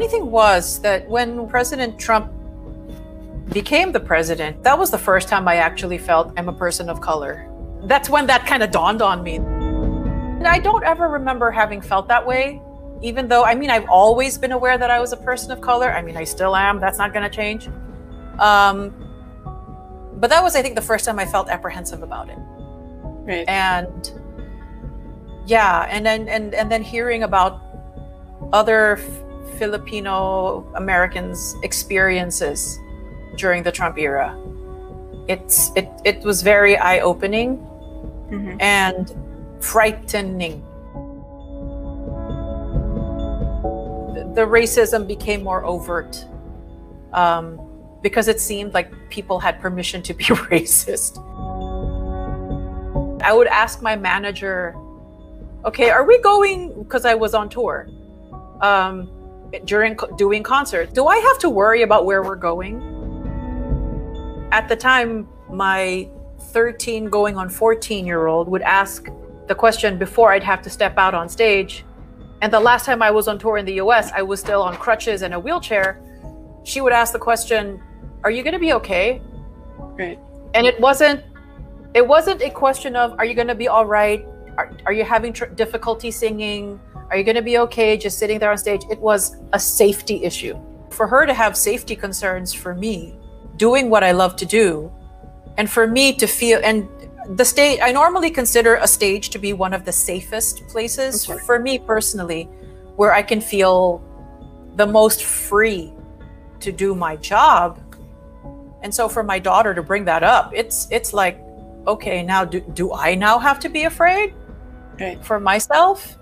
funny thing was that when President Trump became the president, that was the first time I actually felt I'm a person of color. That's when that kind of dawned on me. And I don't ever remember having felt that way, even though, I mean, I've always been aware that I was a person of color. I mean, I still am. That's not going to change. But that was, I think, the first time I felt apprehensive about it. Right. And yeah, and then hearing about other Filipino Americans' experiences during the Trump era, it was very eye-opening and frightening. The racism became more overt because it seemed like people had permission to be racist. I would ask my manager, okay, are we going, because I was on tour, during doing concerts, do I have to worry about where we're going? At the time, my 13 going on 14-year-old would ask the question before I'd have to step out on stage. And the last time I was on tour in the US, I was still on crutches and a wheelchair. She would ask the question, are you going to be okay? Right. And it wasn't a question of, are you going to be all right? Are you having difficulty singing? Are you going to be okay just sitting there on stage? It was a safety issue. For her to have safety concerns for me, doing what I love to do, and for me to feel, and the stage, I normally consider a stage to be one of the safest places for me personally, where I can feel the most free to do my job. And so for my daughter to bring that up, it's like, okay, now do I now have to be afraid for myself?